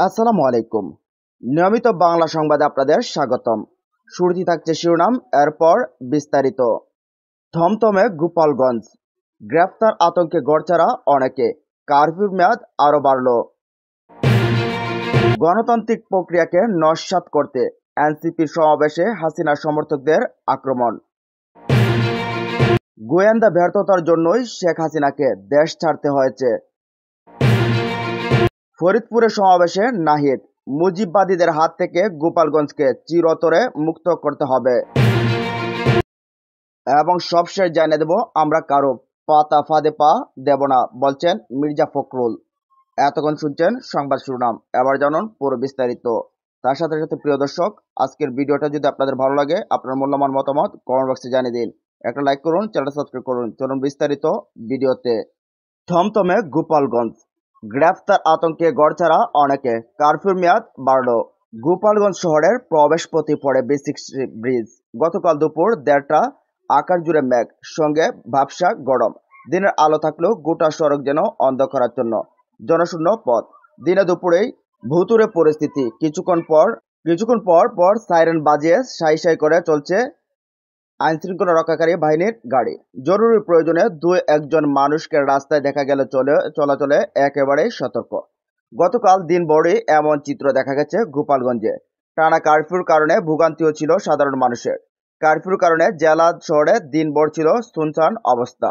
আসসালামু আলাইকুম। নিয়মিত বাংলা সংবাদে আপনাদের স্বাগতম। শুরুতেই থাকছে শিরোনাম, এরপর বিস্তারিত। থমথমে গোপালগঞ্জ, গ্রেফতার আতঙ্কে গড়চারা অনেকে, কারফিউর মেয়াদ আরও বাড়ল। গণতান্ত্রিক প্রক্রিয়াকে নস্যাৎ করতে এনসিপির সমাবেশে হাসিনার সমর্থকদের আক্রমণ। গোয়েন্দা ব্যর্থতার জন্যই শেখ হাসিনাকে দেশ ছাড়তে হয়েছে। ফরিদপুরে সমাবেশে নাহিদ, মুজিববাদীদের হাত থেকে গোপালগঞ্জকে চিরতরে মুক্ত করতে হবে। এবং সবশেষ জানিয়ে দেব, আমরা কারো পাতা ফাঁদে পা দেব না, বলছেন মির্জা ফখরুল। এতক্ষণ শুনছেন সংবাদ শিরোনাম, এবার জানুন পুরো বিস্তারিত। তার সাথে সাথে প্রিয় দর্শক, আজকের ভিডিওটা যদি আপনাদের ভালো লাগে, আপনার মূল্যবান মতামত কমেন্ট বক্সে জানিয়ে দিন। একটা লাইক করুন, চ্যানেলটা সাবস্ক্রাইব করুন। চলুন বিস্তারিত ভিডিওতে। থমথমে গোপালগঞ্জ, গ্রেফতার আতঙ্কে গড়ছাড়া অনেকে, কারফিউর মেয়াদ বাড়ল। গোপালগঞ্জ শহরের প্রবেশপথে পড়ে বেসিক ব্রিজ। গতকাল দুপুর 1:30টা আকাশ জুড়ে মেঘ, সঙ্গে ভাবসা গরম। দিনের আলো থাকলেও গোটা সড়ক যেন অন্ধকারাচ্ছন্ন, জনশূন্য পথ। দিনে দুপুরেই ভুতুড়ে পরিস্থিতি। কিছুক্ষণ পর পর সাইরেন বাজিয়ে সাই সাই করে চলছে আইনশৃঙ্খলা রক্ষাকারী বাহিনীর গাড়ি। জরুরি প্রয়োজনে 2-1 মানুষকে রাস্তায় দেখা গেলে চলাচলে একেবারেই সতর্ক। গতকাল দিনভরই এমন চিত্র দেখা গেছে গোপালগঞ্জে। টানা কারফিউর কারণে ভোগান্তিও ছিল সাধারণ মানুষের। কারফিউর কারণে জেলা শহরে দিনভর ছিল শুনশান অবস্থা।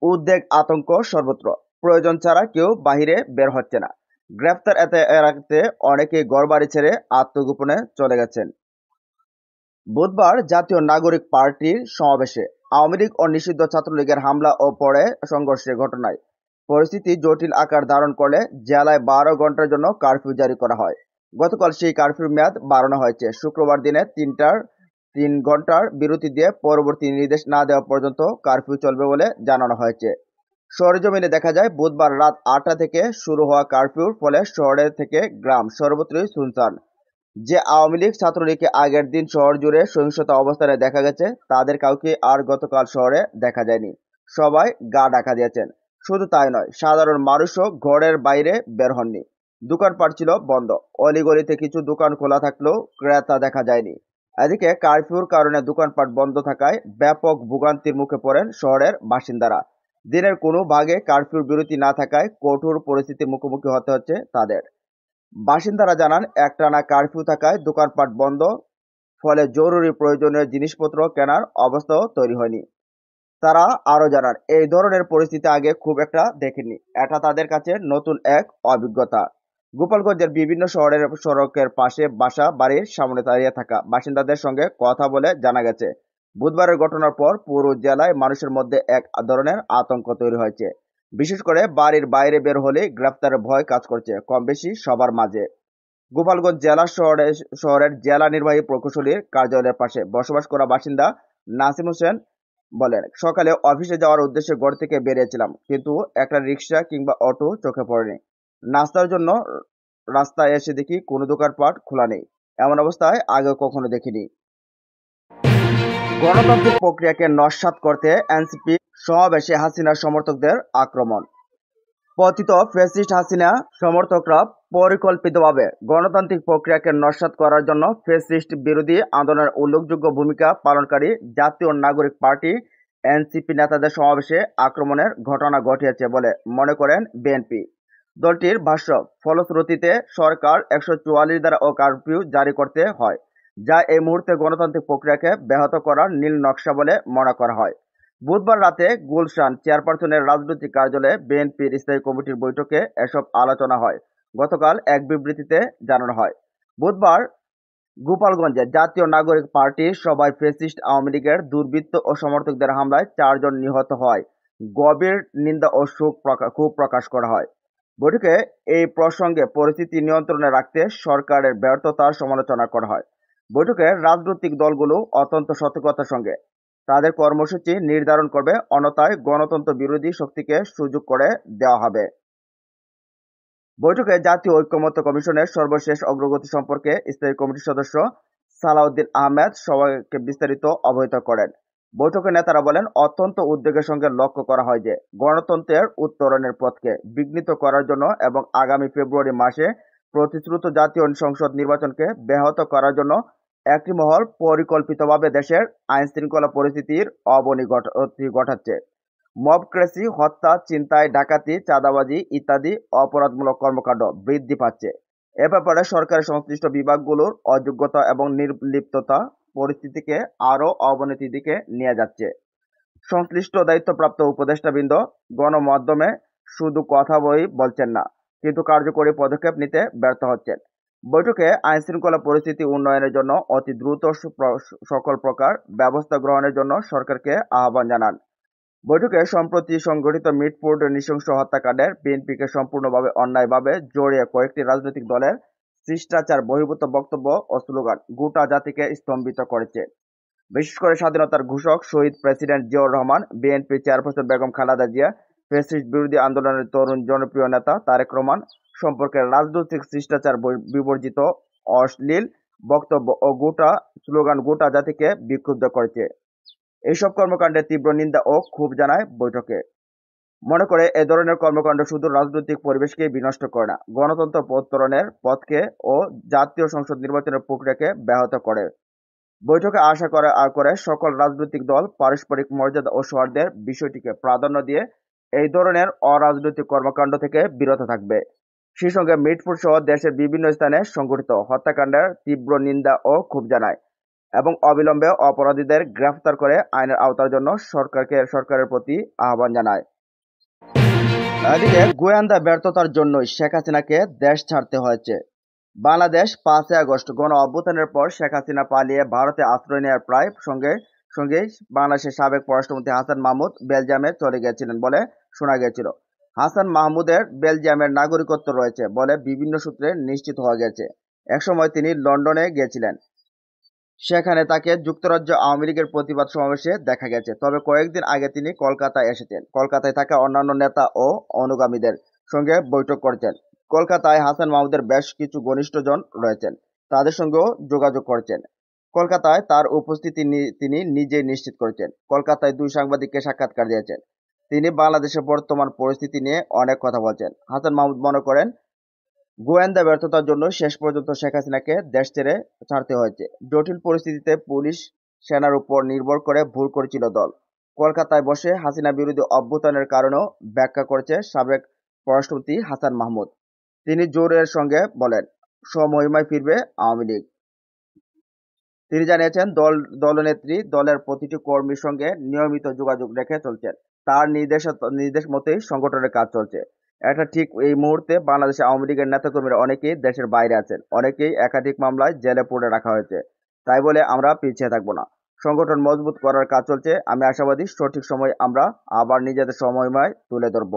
উদ্বেগ, আতঙ্ক সর্বত্র। প্রয়োজন ছাড়া কেউ বাহিরে বের হচ্ছে না। গ্রেফতার এড়াতে অনেকেই ঘরবাড়ি ছেড়ে আত্মগোপনে চলে গেছেন। বুধবার জাতীয় নাগরিক পার্টির সমাবেশে আওয়ামী লীগ ও নিষিদ্ধ ছাত্রলীগের হামলা ও পরে সংঘর্ষের ঘটনায় পরিস্থিতি জটিল আকার ধারণ করলে জেলায় 12 ঘন্টার জন্য কারফিউ জারি করা হয়। গতকাল সেই কারফিউর মেয়াদ বাড়ানো হয়েছে। শুক্রবার দিনে 3 ঘন্টার বিরতি দিয়ে পরবর্তী নির্দেশ না দেওয়া পর্যন্ত কারফিউ চলবে বলে জানানো হয়েছে। সরেজমিনে দেখা যায়, বুধবার রাত 8টা থেকে শুরু হওয়া কারফিউর ফলে শহরের থেকে গ্রাম সর্বত্রই শুনশান। যে আওয়ামী লীগ ছাত্রলীগকে আগের দিন শহর জুড়ে সহিংসতা অবস্থানে দেখা গেছে, তাদের কাউকে আর গতকাল শহরে দেখা যায়নি। সবাই গা ঢাকা দিয়েছেন। শুধু তাই নয়, সাধারণ মানুষও ঘরের বাইরে বের হননি। দোকানপাট ছিল বন্ধ। অলিগলিতে কিছু দোকান খোলা থাকলেও ক্রেতা দেখা যায়নি। এদিকে কারফিউর কারণে দোকানপাট বন্ধ থাকায় ব্যাপক ভোগান্তির মুখে পড়েন শহরের বাসিন্দারা। দিনের কোনো ভাগে কারফিউর বিরতি না থাকায় কঠোর পরিস্থিতির মুখোমুখি হতে হচ্ছে তাদের। বাসিন্দারা জানান, একটানা কারফিউ থাকায় দোকানপাট বন্ধ, ফলে জরুরি প্রয়োজনীয় জিনিসপত্র কেনার অবস্থাও তৈরি হয়নি। তারা আরও জানান, এই ধরনের পরিস্থিতি আগে খুব একটা দেখেননি। এটা তাদের কাছে নতুন এক অভিজ্ঞতা। গোপালগঞ্জের বিভিন্ন শহরের সড়কের পাশে বাসা বাড়ির সামনে দাঁড়িয়ে থাকা বাসিন্দাদের সঙ্গে কথা বলে জানা গেছে, বুধবারের ঘটনার পর পুরো জেলায় মানুষের মধ্যে এক ধরনের আতঙ্ক তৈরি হয়েছে। বিশেষ করে বাড়ির বাইরে বের হলে গ্রেফতারের ভয় কাজ করছে কম বেশি সবার মাঝে। গোপালগঞ্জ জেলা শহরের জেলা নির্বাহী প্রকৌশলীর কার্যালয়ের পাশে বসবাস করা বাসিন্দা নাসিম হোসেন বলেন, সকালে অফিসে যাওয়ার উদ্দেশ্যে ঘর থেকে বেরিয়েছিলাম, কিন্তু একটা রিক্সা কিংবা অটো চোখে পড়েনি। নাস্তার জন্য রাস্তায় এসে দেখি কোনো দোকানপাট খোলা নেই। এমন অবস্থায় আগে কখনো দেখিনি। গণতান্ত্রিক প্রক্রিয়াকে নস্যাৎ করতে এনসিপি সমাবেশে হাসিনার সমর্থকদের আক্রমণ। পতিত ফ্যাসিস্ট হাসিনা সমর্থকরা পরিকল্পিতভাবে গণতান্ত্রিক প্রক্রিয়াকে নস্যাৎ করার জন্য ফ্যাসিস্ট বিরোধী আন্দোলনের উল্লেখযোগ্য ভূমিকা পালনকারী জাতীয় নাগরিক পার্টি এনসিপি নেতাদের সমাবেশে আক্রমণের ঘটনা ঘটিয়েছে বলে মনে করেন বিএনপি। দলটির ভাষ্য, ফলশ্রুতিতে সরকার 144 ধারা ও কারফিউ জারি করতে হয়, যা এই মুহূর্তে গণতান্ত্রিক প্রক্রিয়াকে ব্যাহত করার নীল নকশা বলে মনে করা হয়। বুধবার রাতে গুলশান চেয়ারপারসনের রাজনৈতিক কার্যালয়ে বিএনপির স্থায়ী কমিটির বৈঠকে এসব আলোচনা হয়। গতকাল এক বিবৃতিতে জানানো হয়, বুধবার গোপালগঞ্জে জাতীয় নাগরিক পার্টির সভায় ফ্যাসিস্ট আওয়ামী লীগের দুর্বৃত্ত ও সমর্থকদের হামলায় 4 জন নিহত হয়। গভীর নিন্দা ও ক্ষোভ প্রকাশ করা হয়। বৈঠকে এই প্রসঙ্গে পরিস্থিতি নিয়ন্ত্রণে রাখতে সরকারের ব্যর্থতার সমালোচনা করা হয়। বৈঠকে রাজনৈতিক দলগুলো অত্যন্ত সতর্কতার সঙ্গে তাদের কর্মসূচি নির্ধারণ করবে, অন্যথায় গণতন্ত্র বিরোধী শক্তিকে সুযোগ করে দেওয়া হবে। বৈঠকে জাতীয় ঐকমত্য কমিশনের সর্বশেষ অগ্রগতি সম্পর্কে স্থায়ী কমিটির সদস্য সালাউদ্দিন আহমেদ সবাইকে বিস্তারিত অবহিত করেন। বৈঠকে নেতারা বলেন, অত্যন্ত উদ্বেগের সঙ্গে লক্ষ্য করা হয় যে গণতন্ত্রের উত্তরণের পথকে বিঘ্নিত করার জন্য এবং আগামী ফেব্রুয়ারি মাসে প্রতিশ্রুত জাতীয় সংসদ নির্বাচনকে ব্যাহত করার জন্য একটি মহল পরিকল্পিতভাবে দেশের আইনশৃঙ্খলা পরিস্থিতির অবনতি ঘটাচ্ছে। মবক্রেসি, হত্যা, ছিনতাই, ডাকাতি, চাঁদাবাজি ইত্যাদি অপরাধমূলক কর্মকাণ্ড বৃদ্ধি পাচ্ছে। এ ব্যাপারে সরকারের সংশ্লিষ্ট বিভাগগুলোর অযোগ্যতা এবং নির্লিপ্ততা পরিস্থিতিকে আরও অবনতির দিকে নিয়ে যাচ্ছে। সংশ্লিষ্ট দায়িত্বপ্রাপ্ত উপদেষ্টাবৃন্দ গণমাধ্যমে শুধু কথা বলছেন না, কিন্তু কার্যকরী পদক্ষেপ নিতে ব্যর্থ হচ্ছেন। বৈঠকে আইনশৃঙ্খলা পরিস্থিতি উন্নয়নের জন্য অতি দ্রুত সকল প্রকার ব্যবস্থা গ্রহণের জন্য সরকারকে আহ্বান জানান। বৈঠকে সম্প্রতি সংঘটিত মিটফোর্ড নৃশংস হত্যাকাণ্ডের বিএনপিকে সম্পূর্ণভাবে অন্যায়ভাবে জড়িয়ে কয়েকটি রাজনৈতিক দলের শিষ্টাচার বহির্ভূত বক্তব্য ও স্লোগান গোটা জাতিকে স্তম্ভিত করেছে। বিশেষ করে স্বাধীনতার ঘোষক শহীদ president Ziaur Rahman, BNP chairperson Begum Khaleda Zia, fascist বিরোধী আন্দোলনের তরুণ জনপ্রিয় নেতা তারেক রহমান সম্পর্কে রাজনৈতিক শিষ্টাচার বিবর্জিত অশ্লীল বক্তব্য ও স্লোগান গোটা জাতিকে বিক্ষুব্ধ করেছে। এইসব কর্মকাণ্ডের তীব্র নিন্দা ও ক্ষোভ জানায় বৈঠকে। মনে করে এ ধরনের কর্মকাণ্ড শুধু রাজনৈতিক পরিবেশকেই বিনষ্ট করে না, গণতন্ত্র উত্তরণের পথকে ও জাতীয় সংসদ নির্বাচনের প্রক্রিয়াকে ব্যাহত করে। বৈঠকে আশা করে সকল রাজনৈতিক দল পারস্পরিক মর্যাদা ও সৌহার্দ্যের বিষয়টিকে প্রাধান্য দিয়ে এই ধরনের অরাজনৈতিক কর্মকাণ্ড থেকে বিরত থাকবে। সেই সঙ্গে মিটফোর্ড সহ দেশের বিভিন্ন স্থানে সংঘটিত হত্যাকাণ্ডের তীব্র নিন্দা ও ক্ষোভ জানায় এবং অবিলম্বে অপরাধীদের গ্রেফতার করে আইনের আওতার জন্য সরকারের প্রতি আহ্বান জানায়। এদিকে গোয়েন্দা ব্যর্থতার জন্যই শেখ হাসিনাকে দেশ ছাড়তে হয়েছে। বাংলাদেশ 5 আগস্ট গণ অভ্যুত্থানের পর শেখ হাসিনা পালিয়ে ভারতে আশ্রয় নেওয়ার প্রায় সঙ্গেই বাংলাদেশের সাবেক পররাষ্ট্রমন্ত্রী হাসান মাহমুদ বেলজিয়ামে চলে গিয়েছিলেন বলে শোনা গিয়েছিল। হাসান মাহমুদের বেলজিয়ামের নাগরিকত্ব রয়েছে বলে বিভিন্ন সূত্রে নিশ্চিত হওয়া গেছে। একসময় তিনি লন্ডনে গিয়েছিলেন। সেখানে তাকে যুক্তরাজ্য আওয়ামী লীগের প্রতিবাদ সমাবেশে দেখা গেছে। তবে কয়েকদিন আগে তিনি কলকাতায় এসেছেন। কলকাতায় থাকা অন্যান্য নেতা ও অনুগামীদের সঙ্গে বৈঠক করেছেন। কলকাতায় হাসান মাহমুদের বেশ কিছু ঘনিষ্ঠজন রয়েছেন, তাদের সঙ্গেও যোগাযোগ করেছেন। কলকাতায় তার উপস্থিতি তিনি নিজেই নিশ্চিত করেছেন। কলকাতায় 2 সাংবাদিককে সাক্ষাৎকার দিয়েছেন। তিনি বাংলাদেশের বর্তমান পরিস্থিতি নিয়ে অনেক কথা বলছেন। হাসান মাহমুদ মনে করেন, গোয়েন্দা ব্যর্থতার জন্য শেষ পর্যন্ত শেখ হাসিনাকে দেশ ছাড়তে হয়েছে। জটিল পরিস্থিতিতে পুলিশ সেনার উপর নির্ভর করে ভুল করেছিল দল। কলকাতায় বসে হাসিনা বিরোধী অভ্যুত্থানের কারণও ব্যাখ্যা করেছে সাবেক পররাষ্ট্রমন্ত্রী হাসান মাহমুদ। তিনি জোরের সঙ্গে বলেন, স্বমহিমায় ফিরবে আওয়ামী লীগ। তিনি জানিয়েছেন, দলনেত্রী দলের প্রতিটি কর্মীর সঙ্গে নিয়মিত যোগাযোগ রেখে চলছেন। তার নির্দেশ মতেই সংগঠনের কাজ চলছে। এটা ঠিক এই মুহূর্তে বাংলাদেশে আওয়ামী লীগের নেতাকর্মীরা অনেকেই দেশের বাইরে আছেন, অনেকেই একাধিক মামলায় জেলে পুরে রাখা হয়েছে। তাই বলে আমরা পিছিয়ে থাকবো না। সংগঠন মজবুত করার কাজ চলছে। আমি আশাবাদী সঠিক সময় আমরা আবার নিজেদের স্বমহিমায় তুলে ধরব।